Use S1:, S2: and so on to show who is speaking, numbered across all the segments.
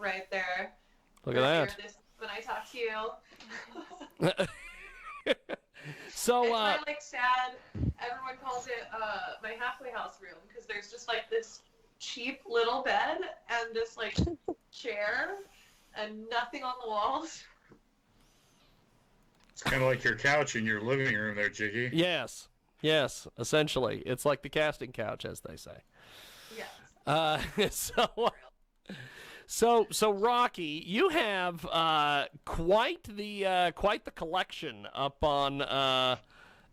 S1: right there.
S2: Look at
S1: This when I talk to you.
S2: that. So,
S1: it's my like sad. Everyone calls it my halfway house room because there's just like this cheap little bed and this like chair and nothing on the walls.
S3: It's kind of like your couch in your living room there, Jiggy.
S2: yes, essentially. It's like the casting couch, as they say.
S1: Yes.
S2: So Rocky, you have quite the collection up on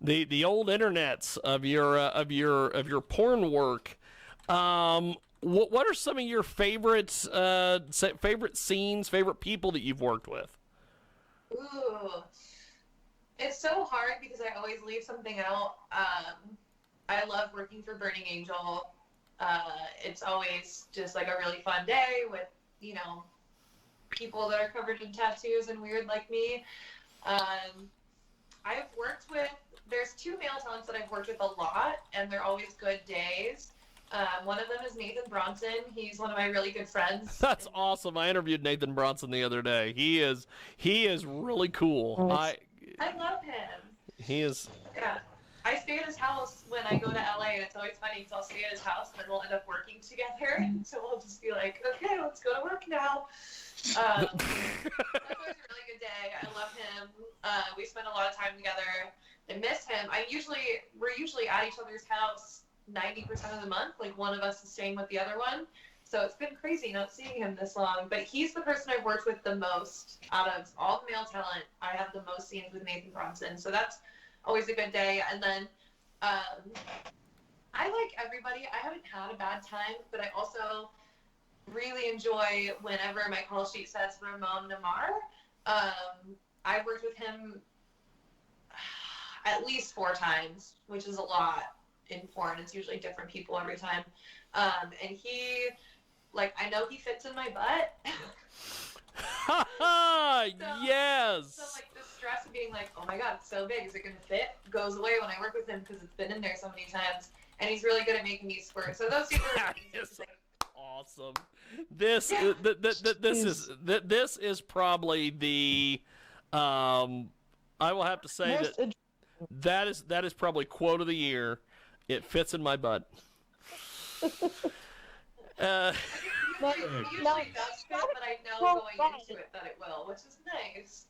S2: the old internets of your porn work. What are some of your favorite scenes, favorite people that you've worked with?
S1: Ooh. It's so hard because I always leave something out. I love working for Burning Angel. It's always just like a really fun day with, people that are covered in tattoos and weird like me. I've worked with, there's two male talents that I've worked with a lot, and they're always good days. One of them is Nathan Bronson. He's one of my really good friends.
S2: That's awesome. I interviewed Nathan Bronson the other day. He is really cool.
S1: I love him.
S2: He is.
S1: Yeah. I stay at his house when I go to LA, and it's always funny because I'll stay at his house and then we'll end up working together. So we'll just be like, okay, let's go to work now. That's always a really good day. I love him. We spend a lot of time together. I miss him. We're usually at each other's house 90% of the month. Like one of us is staying with the other one. So it's been crazy not seeing him this long. But he's the person I've worked with the most out of all the male talent. I have the most scenes with Nathan Bronson. So that's always a good day. And then I like everybody. I haven't had a bad time, but I also really enjoy whenever my call sheet says Ramon Namar. I've worked with him at least 4 times, which is a lot in porn. It's usually different people every time. And he, I know he fits in my butt.
S2: Yes!
S1: So, the stress of being like, oh my god, it's so big, is it going to fit? Goes away when I work with him because it's been in there so many times. And he's really good at making me squirt. So those two are
S2: awesome. This is probably the I will have to say that is probably quote of the year. It fits in my butt.
S1: Usually does fit, but I know going into it that it will, which is nice.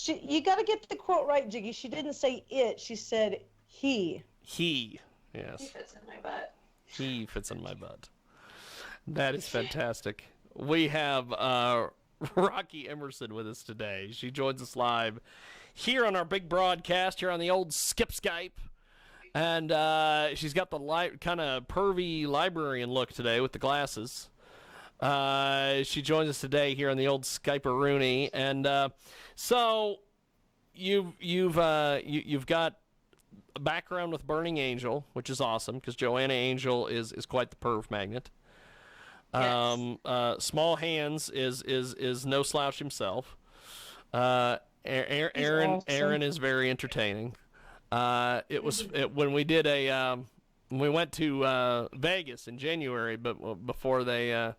S4: You got to get the quote right, Jiggy. She didn't say it. She said he.
S2: He. Yes.
S1: He fits in my butt.
S2: He fits in my butt. That is fantastic. We have Rocky Emerson with us today. She joins us live here on our big broadcast here on the old Skip Skype. And she's got the kind of pervy librarian look today with the glasses. She joins us today here on the old Skype-a-rooney. And so you've got a background with Burning Angel, which is awesome because Joanna Angel is quite the perv magnet.
S1: Yes.
S2: Small Hands is no slouch himself. Aaron is very entertaining. When we did we went to Vegas in January, but before they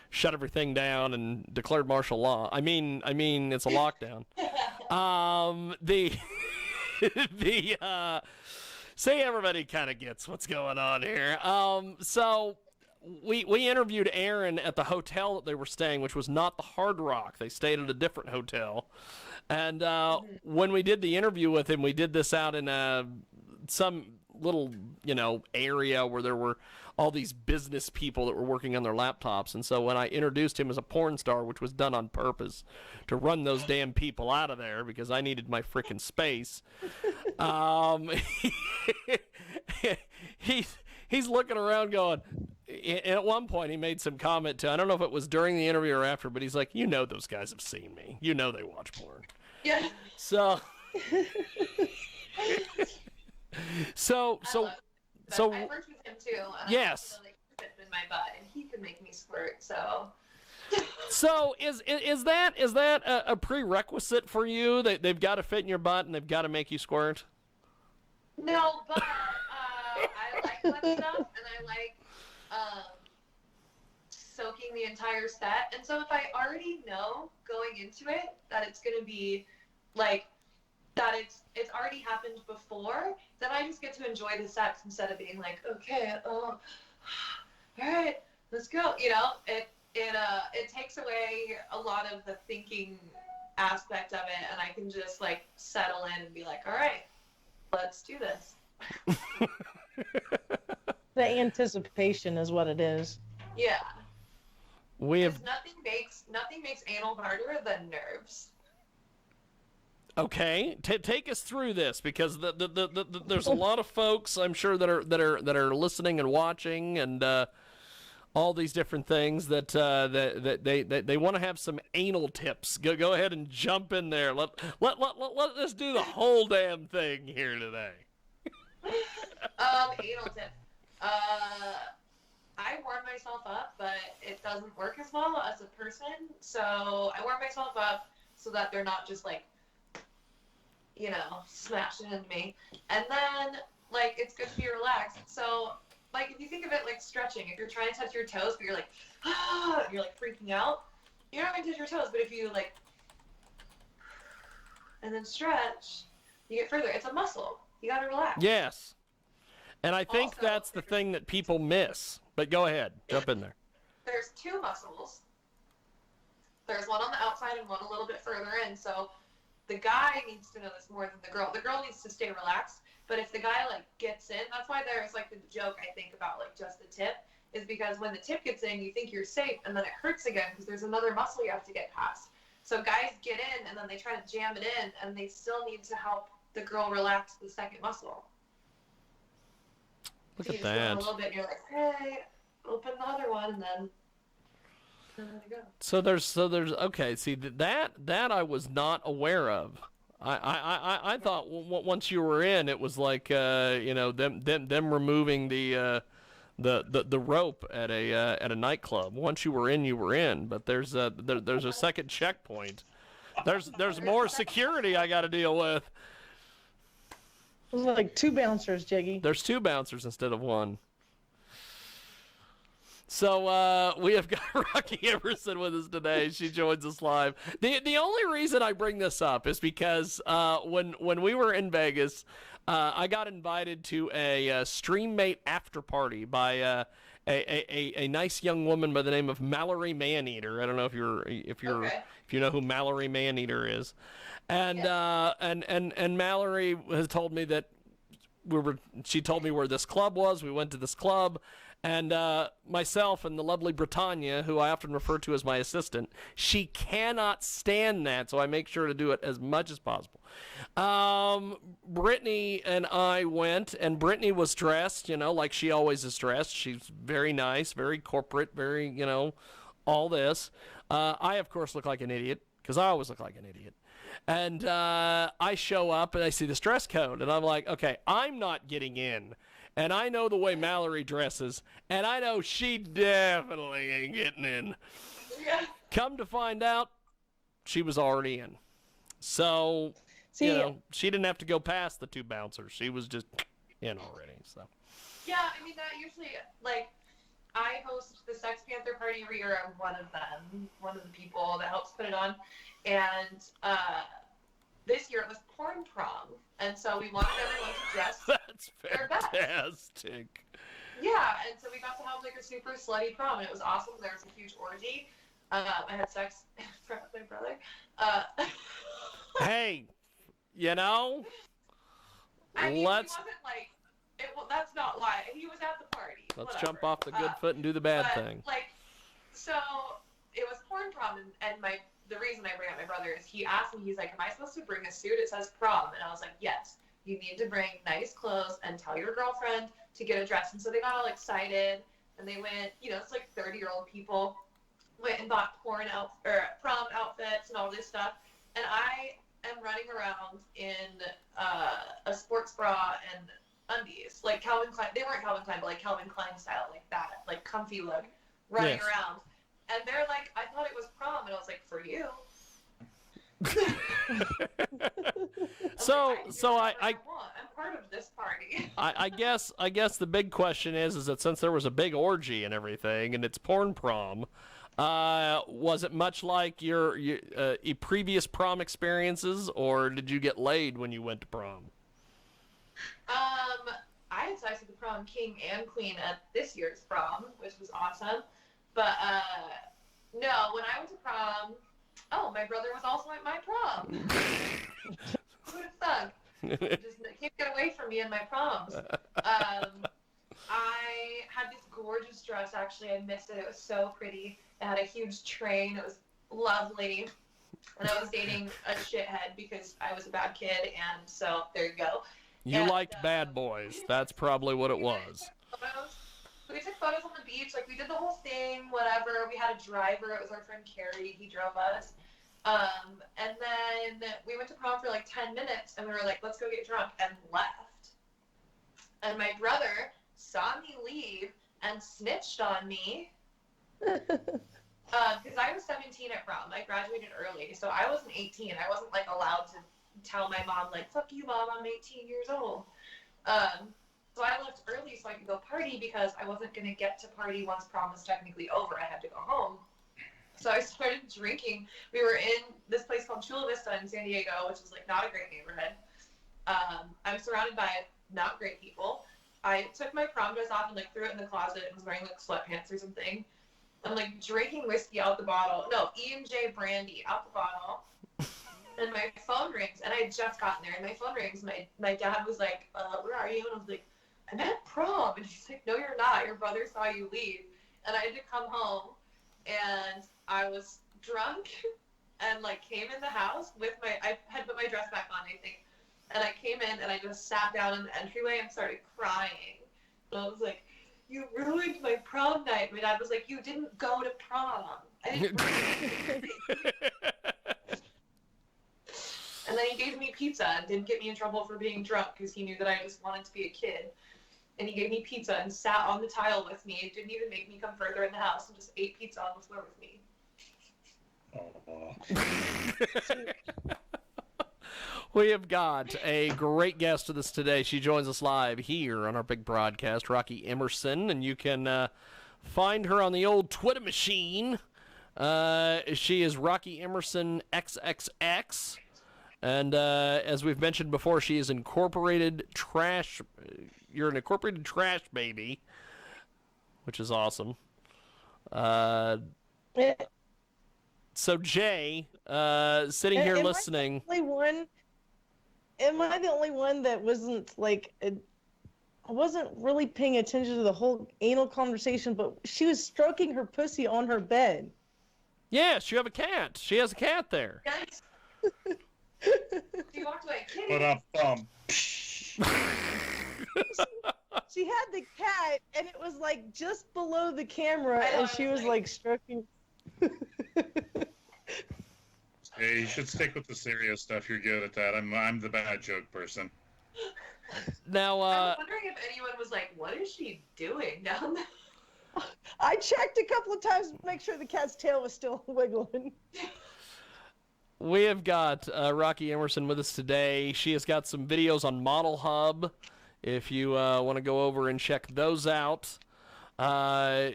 S2: shut everything down and declared martial law. I mean it's a lockdown. See, everybody kind of gets what's going on here. So we interviewed Aaron at the hotel that they were staying, which was not the Hard Rock. They stayed at a different hotel. And when we did the interview with him, we did this out in some little, area where there were all these business people that were working on their laptops. And so when I introduced him as a porn star, which was done on purpose to run those damn people out of there because I needed my frickin' space, he's looking around going, and at one point he made some comment to, I don't know if it was during the interview or after, but he's like, those guys have seen me. They watch porn.
S1: Yeah.
S2: So
S1: I worked with him too.
S2: Yes.
S1: Fit in my butt, and he could make me squirt. So.
S2: So is that a prerequisite for you? They've got to fit in your butt and they've got to make you squirt?
S1: No, but I like that stuff, and I like soaking the entire set. And so if I already know going into it that it's going to be like, that it's already happened before, then I just get to enjoy the sex instead of being like, okay, all right, let's go. You know, it takes away a lot of the thinking aspect of it, and I can just like settle in and be like, all right, let's do this.
S4: The anticipation is what it is.
S1: Yeah.
S2: We have
S1: nothing makes anal harder than nerves.
S2: Okay, take us through this, because there's a lot of folks, I'm sure, that are listening and watching, and all these different things that they want to have some anal tips. Go ahead and jump in there. Let us do the whole damn thing here today.
S1: Anal tip. I warm myself up, but it doesn't work as well as a person. So I warm myself up so that they're not just like, you know, smashing into me. And then, like, it's good to be relaxed. So, like, if you think of it like stretching, if you're trying to touch your toes, but you're like, ah, you're like freaking out, you're not going to touch your toes. But if you like, and then stretch, you get further. It's a muscle. You got to relax.
S2: Yes. And I think
S1: Also,
S2: that's the thing that people miss. But go ahead, jump in there.
S1: There's two muscles. There's one on the outside and one a little bit further in. So the guy needs to know this more than the girl. The girl needs to stay relaxed. But if the guy like gets in, that's why there's like the joke I think about like just the tip, is because when the tip gets in, you think you're safe, and then it hurts again because there's another muscle you have to get past. So guys get in and then they try to jam it in, and they still need to help the girl relax the second muscle.
S2: Look
S1: so
S2: at
S1: you
S2: that.
S1: Just go a little bit, and you're like, hey, open the other one, and then there you go.
S2: So there's okay. See, that I was not aware of. I thought once you were in, it was like you know, them removing the rope at a nightclub. Once you were in, you were in. But there's a second checkpoint. There's more security I got to deal with.
S4: There's like two bouncers, Jiggy.
S2: There's two bouncers instead of one. So we have got Rocky Emerson with us today. She joins us live. The only reason I bring this up is because when we were in Vegas, I got invited to a StreamMate after party by a nice young woman by the name of Mallory Maneater. I don't know if you know who Mallory Maneater is, and and Mallory has told me that she told me where this club was. We went to this club. And myself and the lovely Britannia, who I often refer to as my assistant, she cannot stand that, so I make sure to do it as much as possible. Brittany and I went, and Brittany was dressed, you know, like she always is dressed. She's very nice, very corporate, very, you know, all this. I, of course, look like an idiot, because I always look like an idiot. And I show up, and I see this dress code, and I'm like, okay, I'm not getting in. And I know the way Mallory dresses, and I know she definitely ain't getting in.
S1: Yeah.
S2: Come to find out, she was already in. So, you know, she didn't have to go past the two bouncers. She was just in already. So.
S1: Yeah, I mean, that usually, like, I host the Sex Panther party every year. I'm one of them, one of the people that helps put it on. And this year it was porn prom. And so we wanted everyone to dress
S2: That's
S1: their best.
S2: fantastic.
S1: Yeah, and so we got to have like a super slutty prom, and it was awesome. There was a huge orgy. I had sex in front of my brother.
S2: Hey, you know,
S1: I mean, he wasn't like, that's not why. He was at the party.
S2: Let's
S1: whatever.
S2: jump off the good foot and do the bad thing.
S1: Like, so it was porn prom, and the reason I bring up my brother is he asked me, he's like, am I supposed to bring a suit? It says prom. And I was like, yes. You need to bring nice clothes and tell your girlfriend to get a dress. And so they got all excited, and they went, you know, it's like 30-year-old people went and bought prom outfits and all this stuff. And I am running around in a sports bra and undies, like Calvin Klein. They weren't Calvin Klein, but like Calvin Klein style, like that, like comfy look, running around. And they're like, I thought it was prom. And I was like, for you.
S2: So
S1: I'm part of this party.
S2: I guess the big question is that since there was a big orgy and everything, and it's porn prom, was it much like your previous prom experiences, or did you get laid when you went to prom?
S1: I had sex with the prom king and queen at this year's prom, which was awesome. But no, when I went to prom, my brother was also at my prom. Who would have thunk? Just can't get away from me and my proms. I had this gorgeous dress, actually. I missed it. It was so pretty. It had a huge train. It was lovely. And I was dating a shithead because I was a bad kid, and so there you go.
S2: You liked bad boys. That's probably what it was.
S1: We took photos on the beach. Like, we did the whole thing, whatever. We had a driver. It was our friend Carrie. He drove us. And then we went to prom for like 10 minutes, and we were like, let's go get drunk, and left. And my brother saw me leave and snitched on me. Because I was 17 at prom. I graduated early, so I wasn't 18. I wasn't, like, allowed to tell my mom, like, fuck you, Mom, I'm 18 years old. So I left early so I could go party because I wasn't going to get to party once prom was technically over. I had to go home. So I started drinking. We were in this place called Chula Vista in San Diego, which is, like, not a great neighborhood. I'm surrounded by not great people. I took my prom dress off and, like, threw it in the closet and was wearing, like, sweatpants or something. I'm, like, drinking whiskey out the bottle. No, E&J brandy out the bottle. And my phone rings, and I had just gotten there, and my phone rings. My dad was like, where are you? And I was like, I'm at prom. And he's like, no, you're not. Your brother saw you leave. And I had to come home, and I was drunk and, like, came in the house with I had put my dress back on, I think. And I came in, and I just sat down in the entryway and started crying. And I was like, you ruined my prom night. My dad was like, you didn't go to prom. I didn't And then he gave me pizza and didn't get me in trouble for being drunk because he knew that I just wanted to be a kid. And he gave me pizza and sat on the tile with me. It didn't even make me come further in the house and just ate pizza on the floor with me.
S2: We have got a great guest with us today. She joins us live here on our big broadcast, Rocky Emerson, and you can find her on the old Twitter machine. She is Rocky Emerson XXX. And as we've mentioned before, she is incorporated trash. You're an incorporated trash baby, which is awesome. So Jay, sitting here listening.
S4: Am I the only one that wasn't like? I wasn't really paying attention to the whole anal conversation, but she was stroking her pussy on her bed.
S2: Yes, you have a cat. She has a cat there.
S1: Yes. She walked away.
S3: But
S4: She had the cat, and it was like just below the camera, and she was like stroking.
S3: Hey, you should stick with the serious stuff. You're good at that. I'm the bad joke person.
S2: Now,
S1: I'm wondering if anyone was like, what is she doing down there?
S4: I checked a couple of times to make sure the cat's tail was still wiggling.
S2: We have got Rocky Emerson with us today. She has got some videos on Model Hub if you want to go over and check those out. Now,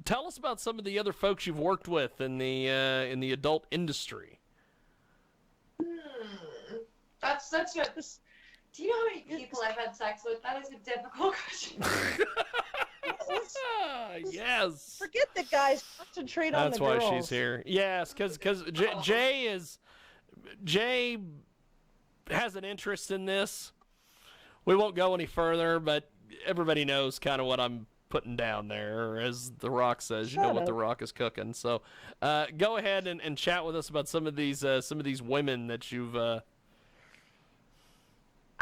S2: tell us about some of the other folks you've worked with in the adult industry.
S1: That's such a... Do you know how many people I've had sex with? That is a difficult question.
S2: Yes.
S4: Forget the guys. Concentrate on the girls.
S2: That's why she's here. Yes, because Jay has an interest in this. We won't go any further, but everybody knows kind of what I'm putting down there. As The Rock says, you know what The Rock is cooking. So go ahead and chat with us about some of these women that you've...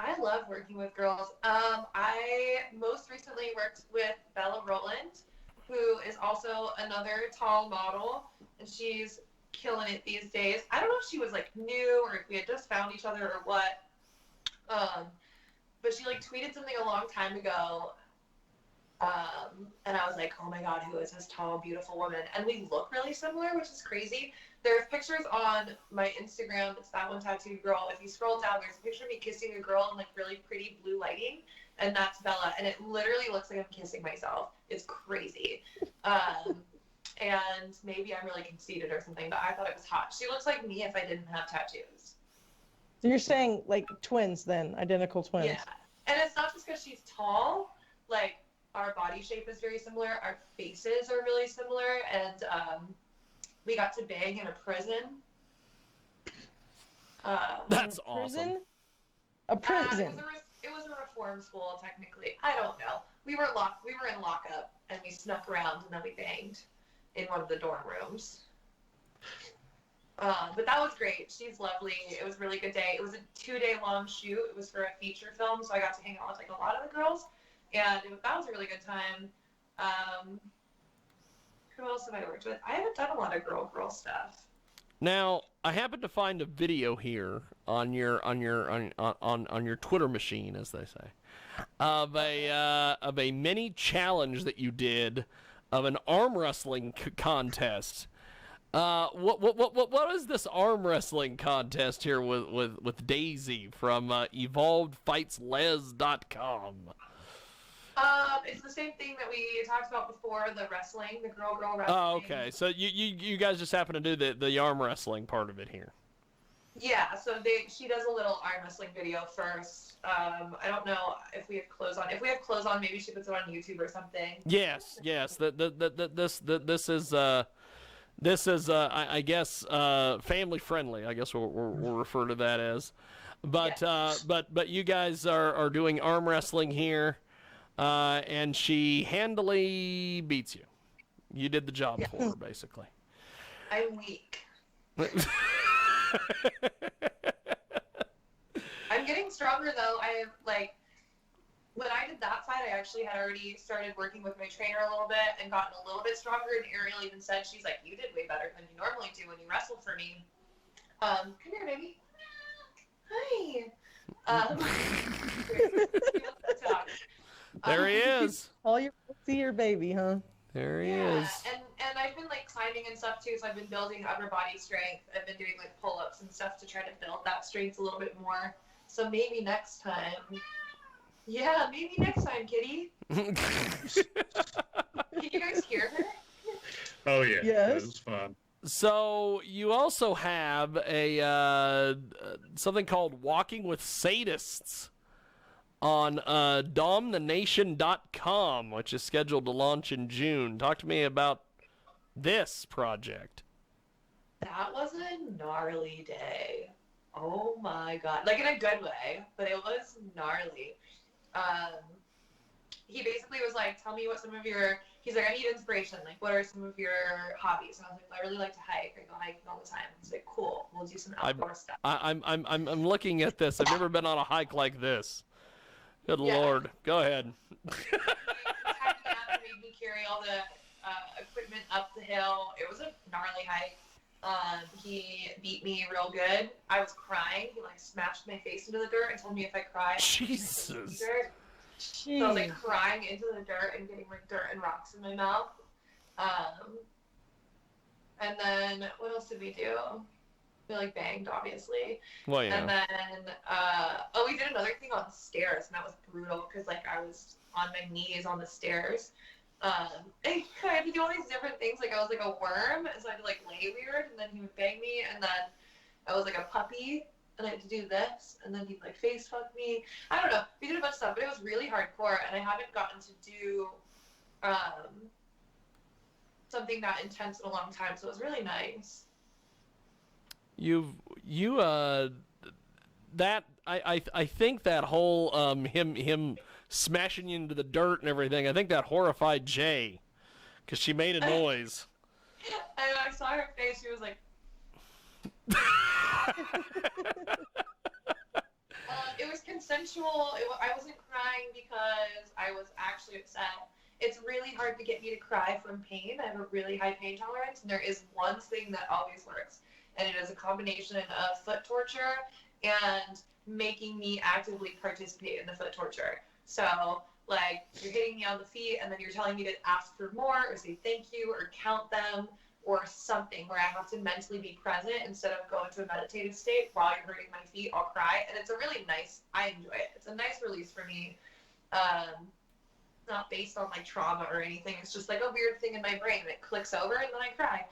S1: I love working with girls. I most recently worked with Bella Rowland, who is also another tall model, and she's killing it these days. I don't know if she was like new or if we had just found each other or what. But she like tweeted something a long time ago And I was like, oh my God, who is this tall, beautiful woman? And we look really similar, which is crazy. There's pictures on my Instagram. It's that one tattooed girl. If you scroll down, there's a picture of me kissing a girl in like really pretty blue lighting. And that's Bella. And it literally looks like I'm kissing myself. It's crazy. And maybe I'm really conceited or something, but I thought it was hot. She looks like me if I didn't have tattoos.
S4: So you're saying like twins then, identical twins?
S1: Yeah. And it's not just because she's tall. Like, our body shape is very similar. Our faces are really similar. And we got to bang in a prison.
S2: That's
S4: a
S2: awesome.
S4: prison? A prison.
S1: It was a reform school, technically. I don't know. We were in lockup, and we snuck around, and then we banged in one of the dorm rooms. But that was great. She's lovely. It was a really good day. It was a 2-day long shoot. It was for a feature film, so I got to hang out with like a lot of the girls, and that was a really good time. Who else have I worked with? I haven't done a lot of girl stuff.
S2: Now, I happened to find a video here on your Twitter machine, as they say, of a mini challenge that you did of an arm wrestling contest. What is this arm wrestling contest here with Daisy from EvolvedFightsLes.com?
S1: It's the same thing that we talked about before, the wrestling, the girl wrestling.
S2: Oh, okay. So you guys just happen to do the arm wrestling part of it here.
S1: Yeah, so she does a little arm wrestling video first. I don't know if we have clothes on. If we have clothes on, maybe she puts it on YouTube or something.
S2: Yes. This is I guess family friendly. I guess we'll refer to that as. But
S1: Yes.
S2: but you guys are doing arm wrestling here, and she handily beats you. You did the job for her, basically.
S1: I'm weak. I'm getting stronger though. When I did that fight, I actually had already started working with my trainer a little bit and gotten a little bit stronger. And Ariel even said, she's like, you did way better than you normally do when you wrestle for me. Come here, baby. Hi.
S2: There he is.
S4: All your see your baby, huh?
S2: There he is.
S1: And I've been like climbing and stuff too, so I've been building upper body strength. I've been doing like pull-ups and stuff to try to build that strength a little bit more. So maybe next time. Yeah, maybe next time, kitty. Can you guys hear her?
S3: Oh yeah.
S4: Yes.
S3: It was fun.
S2: So you also have a something called Walking with Sadists on domthenation.com, which is scheduled to launch in June. Talk to me about this project.
S1: That was a gnarly day. Oh my God. Like in a good way, but it was gnarly. He basically was like, tell me what some of your, he's like, I need inspiration. Like, what are some of your hobbies? And I was like, I really like to hike. I go hiking all the time. He's like, cool. We'll do some outdoor stuff.
S2: I'm looking at this. I've never been on a hike like this. Good Lord. Go ahead.
S1: He packed me up and made me carry all the equipment up the hill. It was a gnarly hike. He beat me real good. I was crying. He like smashed my face into the dirt and told me if I cried,
S2: Jesus.
S1: So I was like crying into the dirt and getting like dirt and rocks in my mouth. And then what else did we do? We like banged, obviously.
S2: Well, yeah.
S1: And then we did another thing on the stairs, and that was brutal because like I was on my knees on the stairs. And I had to do all these different things. Like I was like a worm, and so I had to like lay weird, and then he would bang me, and then I was like a puppy, and I had to do this, and then he'd like face fuck me. I don't know. We did a bunch of stuff, but it was really hardcore, and I haven't gotten to do something that intense in a long time, so it was really nice.
S2: I think that whole him smashing you into the dirt and everything, I think that horrified Jay, because she made a noise.
S1: And I saw her face. She was like. It was consensual. I wasn't crying because I was actually upset. It's really hard to get me to cry from pain. I have a really high pain tolerance, and there is one thing that always works, and it is a combination of foot torture and making me actively participate in the foot torture. So, like you're hitting me on the feet and then you're telling me to ask for more or say thank you or count them or something where I have to mentally be present instead of go into a meditative state while you're hurting my feet, I'll cry. And it's a really nice, I enjoy it. It's a nice release for me. Not based on like trauma or anything. It's just like a weird thing in my brain. It clicks over and then I cry.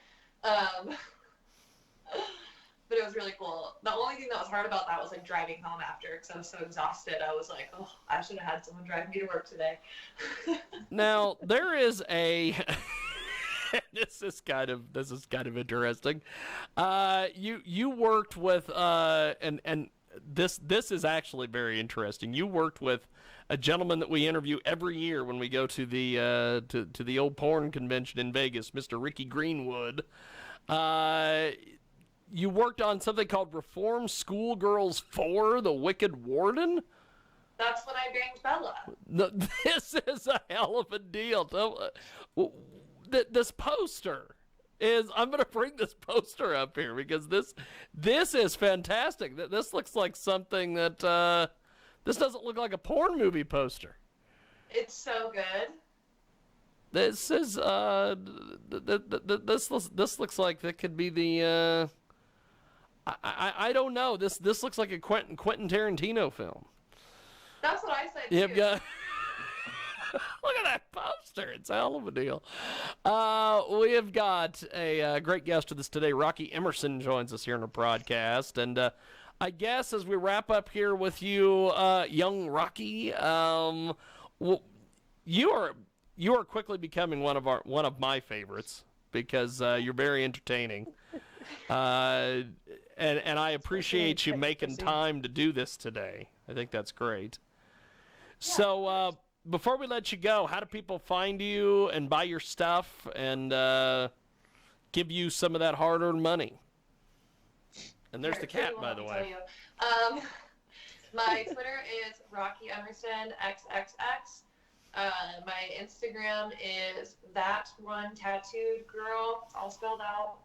S1: But it was really cool. The only thing that was hard about that was like driving home after because I was so exhausted. I was like, oh, I should have had someone drive me to work today.
S2: Now there is a. This is kind of interesting. You worked with and this is actually very interesting. You worked with a gentleman that we interview every year when we go to the to the old porn convention in Vegas, Mr. Ricky Greenwood. You worked on something called Reform Schoolgirls 4, The Wicked Warden?
S1: That's when I banged Bella.
S2: This is a hell of a deal. This poster is... I'm going to bring this poster up here because this is fantastic. This looks like something that... this doesn't look like a porn movie poster.
S1: It's so good.
S2: This is... this looks like that could be the... I don't know. This looks like a Quentin Tarantino film.
S1: That's what I said
S2: You've
S1: too.
S2: got look at that poster. It's a hell of a deal. We have got a great guest with us today. Rocky Emerson joins us here in the broadcast. And I guess as we wrap up here with you, young Rocky, you are quickly becoming one of my favorites because you're very entertaining. And I appreciate you making time to do this today. I think that's great. Yeah. So before we let you go, how do people find you and buy your stuff and give you some of that hard-earned money? And there's the cat, by the way.
S1: My Twitter is Rocky Emerson XXX. My Instagram is that one tattooed girl. It's all spelled out.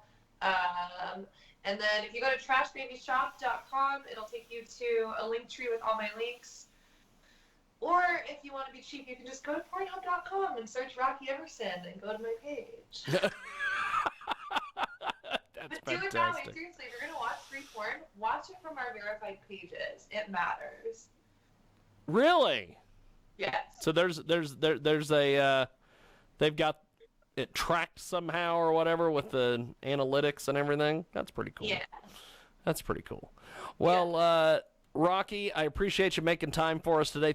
S1: And then if you go to trashbabyshop.com, it'll take you to a link tree with all my links. Or if you want to be cheap, you can just go to pornhub.com and search Rocky Emerson and go to my page.
S2: That's
S1: but do it that way, seriously. If you're going to watch free porn, watch it from our verified pages. It matters.
S2: Really?
S1: Yes.
S2: So there's a they've got it tracked somehow or whatever with the analytics and everything. That's pretty cool.
S1: Yeah.
S2: That's pretty cool. Well, Rocky, I appreciate you making time for us today.